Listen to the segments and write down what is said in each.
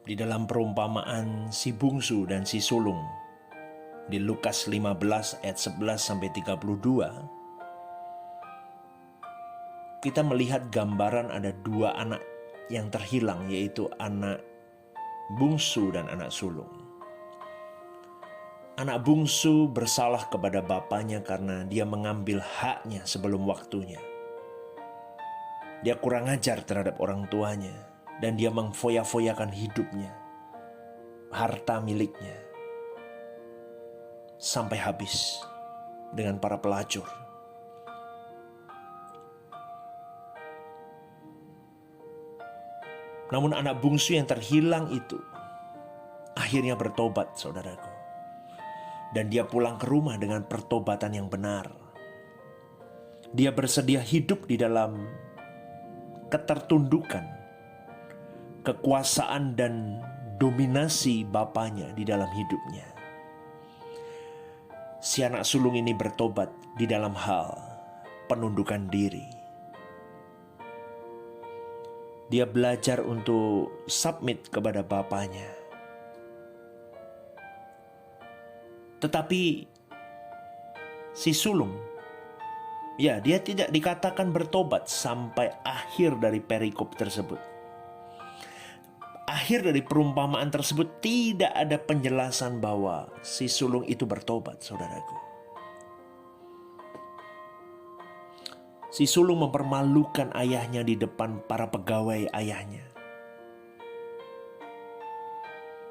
di dalam perumpamaan si bungsu dan si sulung di Lukas 15 ayat 11 sampai 32, kita melihat gambaran ada dua anak yang terhilang, yaitu anak bungsu dan anak sulung. Anak bungsu bersalah kepada bapaknya karena dia mengambil haknya sebelum waktunya. Dia kurang ajar terhadap orang tuanya dan dia mengfoya-foyakan hidupnya, harta miliknya, sampai habis dengan para pelacur. Namun anak bungsu yang terhilang itu akhirnya bertobat, saudaraku. Dan dia pulang ke rumah dengan pertobatan yang benar. Dia bersedia hidup di dalam ketertundukan, kekuasaan dan dominasi bapaknya di dalam hidupnya. Si anak sulung ini bertobat di dalam hal penundukan diri. Dia belajar untuk submit kepada bapaknya. Tetapi si sulung, ya, dia tidak dikatakan bertobat sampai akhir dari perikop tersebut. Akhir dari perumpamaan tersebut tidak ada penjelasan bahwa si sulung itu bertobat, saudaraku. Si sulung mempermalukan ayahnya di depan para pegawai ayahnya.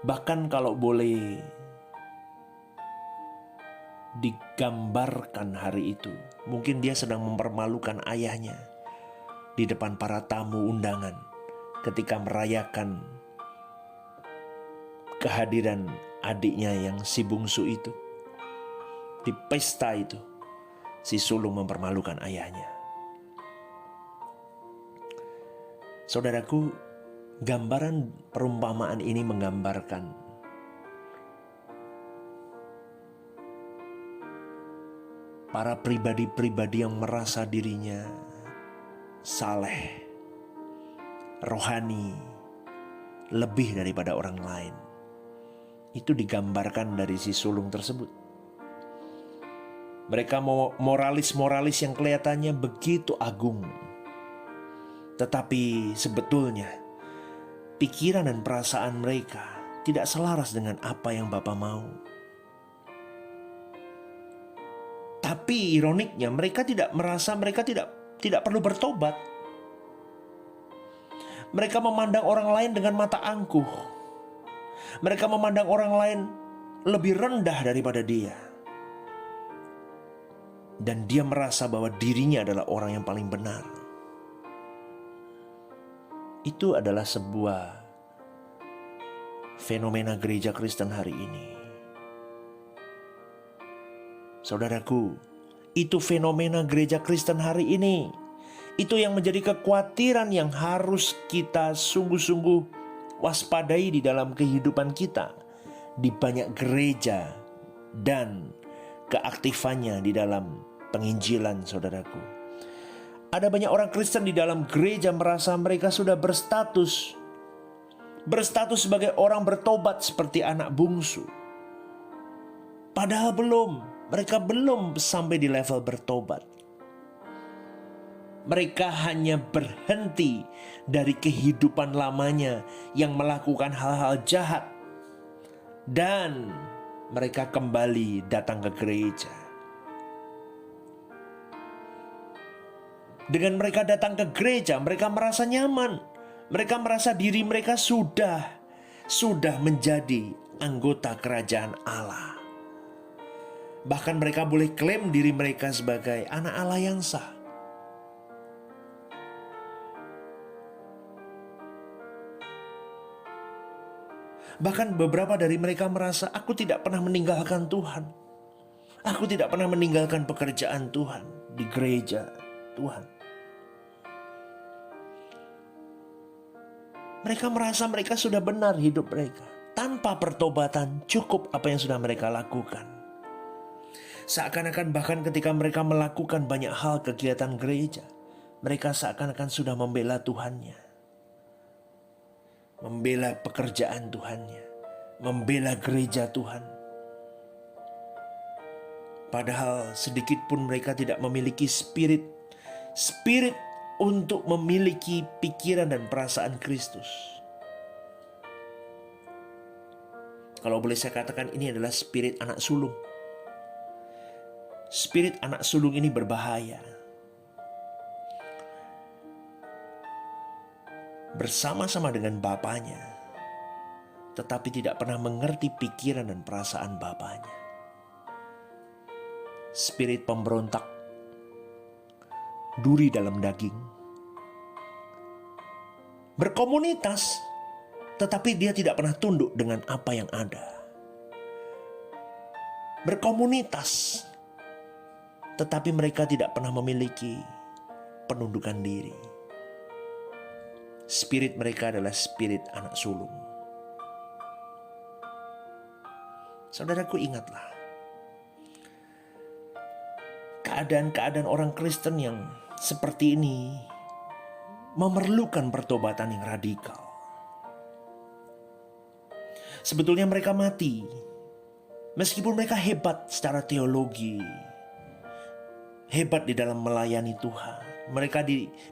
Bahkan kalau boleh digambarkan hari itu, mungkin dia sedang mempermalukan ayahnya di depan para tamu undangan ketika merayakan kehadiran adiknya yang si bungsu itu. Di pesta itu, si sulung mempermalukan ayahnya. Saudaraku, gambaran perumpamaan ini menggambarkan para pribadi-pribadi yang merasa dirinya saleh, rohani, lebih daripada orang lain. Itu digambarkan dari si sulung tersebut. Mereka moralis-moralis yang kelihatannya begitu agung. Tetapi sebetulnya pikiran dan perasaan mereka tidak selaras dengan apa yang Bapa mau. Tapi ironiknya mereka tidak merasa mereka tidak perlu bertobat. Mereka memandang orang lain dengan mata angkuh. Mereka memandang orang lain lebih rendah daripada dia. Dan dia merasa bahwa dirinya adalah orang yang paling benar. Itu adalah sebuah fenomena gereja Kristen hari ini. Saudaraku, itu fenomena gereja Kristen hari ini. Itu yang menjadi kekhawatiran yang harus kita sungguh-sungguh waspadai di dalam kehidupan kita. Di banyak gereja dan keaktifannya di dalam penginjilan, saudaraku. Ada banyak orang Kristen di dalam gereja merasa mereka sudah berstatus sebagai orang bertobat seperti anak bungsu. Padahal mereka belum sampai di level bertobat. Mereka hanya berhenti dari kehidupan lamanya yang melakukan hal-hal jahat. Dan mereka kembali datang ke gereja. Dengan mereka datang ke gereja, mereka merasa nyaman. Mereka merasa diri mereka sudah menjadi anggota kerajaan Allah. Bahkan mereka boleh klaim diri mereka sebagai anak Allah yang sah. Bahkan beberapa dari mereka merasa, aku tidak pernah meninggalkan Tuhan. Aku tidak pernah meninggalkan pekerjaan Tuhan di gereja Tuhan. Mereka merasa mereka sudah benar hidup mereka. Tanpa pertobatan cukup apa yang sudah mereka lakukan. Seakan-akan bahkan ketika mereka melakukan banyak hal kegiatan gereja, mereka seakan-akan sudah membela Tuhannya. membela pekerjaan Tuhannya, membela gereja Tuhan. Padahal sedikit pun mereka tidak memiliki spirit untuk memiliki pikiran dan perasaan Kristus. Kalau boleh saya katakan, ini adalah spirit anak sulung. Spirit anak sulung ini berbahaya. Bersama-sama dengan bapaknya, tetapi tidak pernah mengerti pikiran dan perasaan bapaknya. Spirit pemberontak, duri dalam daging, berkomunitas, tetapi dia tidak pernah tunduk dengan apa yang ada. Berkomunitas, tetapi mereka tidak pernah memiliki penundukan diri. Spirit mereka adalah spirit anak sulung. Saudaraku, ingatlah, keadaan-keadaan orang Kristen yang seperti ini memerlukan pertobatan yang radikal. Sebetulnya mereka mati, meskipun mereka hebat secara teologi, hebat di dalam melayani Tuhan. Mereka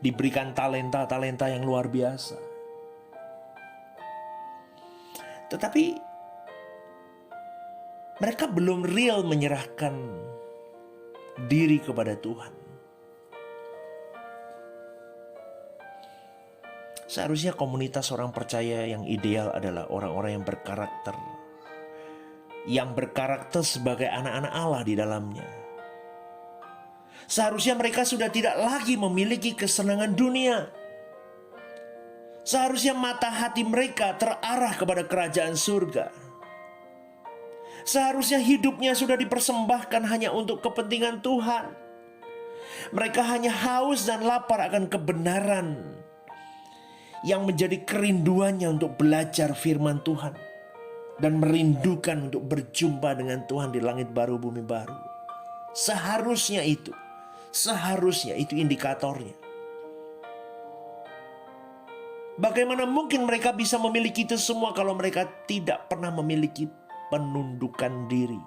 diberikan talenta-talenta yang luar biasa. Tetapi mereka belum real menyerahkan diri kepada Tuhan. Seharusnya komunitas orang percaya yang ideal adalah orang-orang yang berkarakter sebagai anak-anak Allah di dalamnya. Seharusnya mereka sudah tidak lagi memiliki kesenangan dunia. Seharusnya mata hati mereka terarah kepada kerajaan surga. Seharusnya hidupnya sudah dipersembahkan hanya untuk kepentingan Tuhan. Mereka hanya haus dan lapar akan kebenaran yang menjadi kerinduannya untuk belajar firman Tuhan dan merindukan untuk berjumpa dengan Tuhan di langit baru, bumi baru. Seharusnya itu indikatornya. Bagaimana mungkin mereka bisa memiliki itu semua kalau mereka tidak pernah memiliki penundukan diri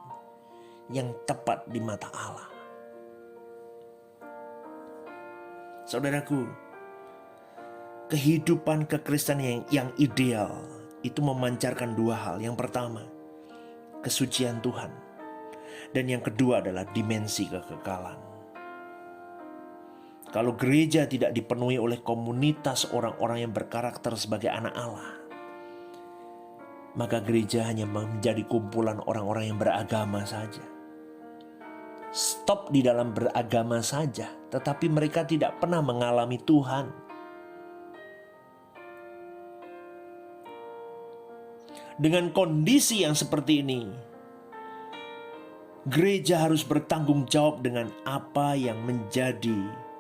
yang tepat di mata Allah? Saudaraku, kehidupan kekristenan yang ideal itu memancarkan dua hal. Yang pertama, kesucian Tuhan. Dan yang kedua adalah dimensi kekekalan. Kalau gereja tidak dipenuhi oleh komunitas orang-orang yang berkarakter sebagai anak Allah, maka gereja hanya menjadi kumpulan orang-orang yang beragama saja. Stop di dalam beragama saja, tetapi mereka tidak pernah mengalami Tuhan. Dengan kondisi yang seperti ini, gereja harus bertanggung jawab dengan apa yang menjadi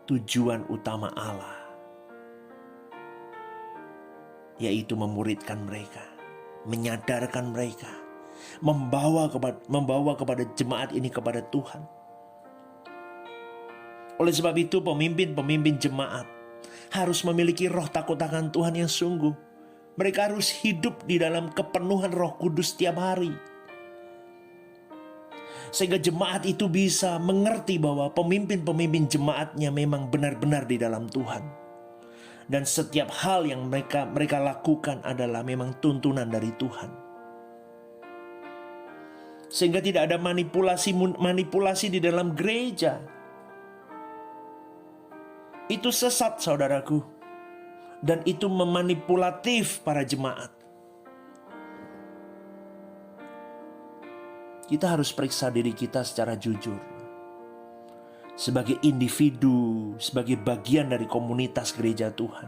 tujuan utama Allah, yaitu memuridkan mereka, menyadarkan mereka, membawa kepada jemaat ini kepada Tuhan. Oleh sebab itu, pemimpin jemaat harus memiliki roh takut akan Tuhan yang sungguh. Mereka harus hidup di dalam kepenuhan Roh Kudus setiap hari, sehingga jemaat itu bisa mengerti bahwa pemimpin jemaatnya memang benar-benar di dalam Tuhan. Dan setiap hal yang mereka lakukan adalah memang tuntunan dari Tuhan. Sehingga tidak ada manipulasi di dalam gereja. Itu sesat, saudaraku. Dan itu memanipulatif para jemaat. Kita harus periksa diri kita secara jujur. Sebagai individu, sebagai bagian dari komunitas gereja Tuhan.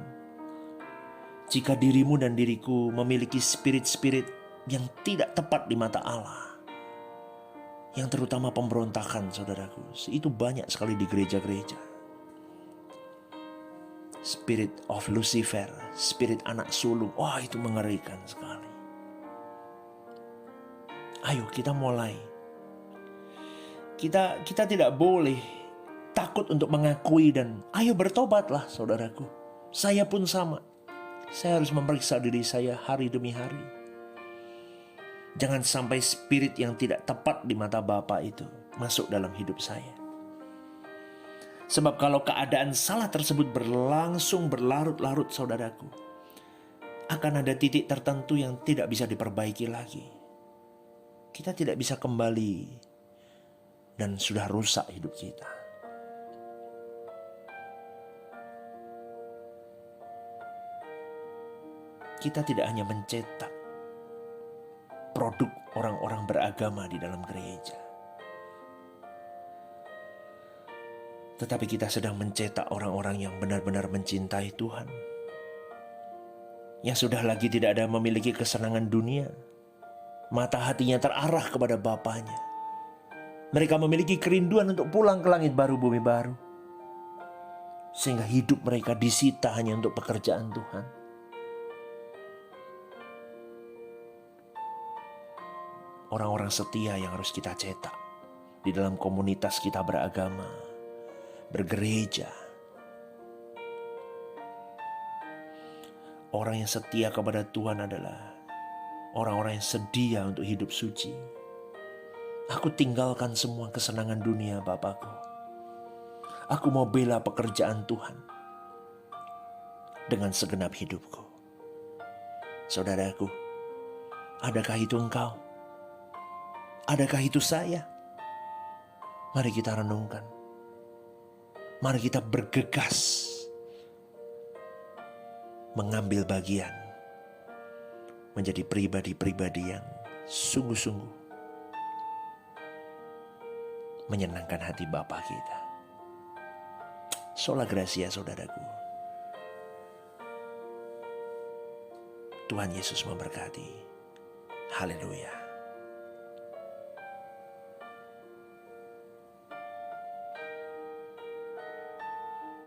Jika dirimu dan diriku memiliki spirit-spirit yang tidak tepat di mata Allah, yang terutama pemberontakan, saudaraku, itu banyak sekali di gereja-gereja. Spirit of Lucifer, spirit anak sulung, wah itu mengerikan sekali. Ayo kita mulai. Kita tidak boleh takut untuk mengakui dan ayo bertobatlah, saudaraku. Saya pun sama. Saya harus memeriksa diri saya hari demi hari. Jangan sampai spirit yang tidak tepat di mata Bapa itu masuk dalam hidup saya. Sebab kalau keadaan salah tersebut berlangsung berlarut-larut, saudaraku, akan ada titik tertentu yang tidak bisa diperbaiki lagi. Kita tidak bisa kembali dan sudah rusak hidup kita. Kita tidak hanya mencetak produk orang-orang beragama di dalam gereja, tetapi kita sedang mencetak orang-orang yang benar-benar mencintai Tuhan, yang sudah lagi tidak ada memiliki kesenangan dunia. Mata hatinya terarah kepada Bapanya. Mereka memiliki kerinduan untuk pulang ke langit baru, bumi baru, sehingga hidup mereka disita hanya untuk pekerjaan Tuhan. Orang-orang setia yang harus kita cetak di dalam komunitas kita beragama, bergereja. Orang yang setia kepada Tuhan adalah orang-orang yang sedia untuk hidup suci. Aku tinggalkan semua kesenangan dunia, Bapakku. Aku mau bela pekerjaan Tuhan dengan segenap hidupku. Saudaraku, adakah itu engkau? Adakah itu saya? Mari kita renungkan. Mari kita bergegas mengambil bagian menjadi pribadi-pribadi yang sungguh-sungguh menyenangkan hati Bapa kita. Sola Gracia, saudaraku. Tuhan Yesus memberkati. Haleluya.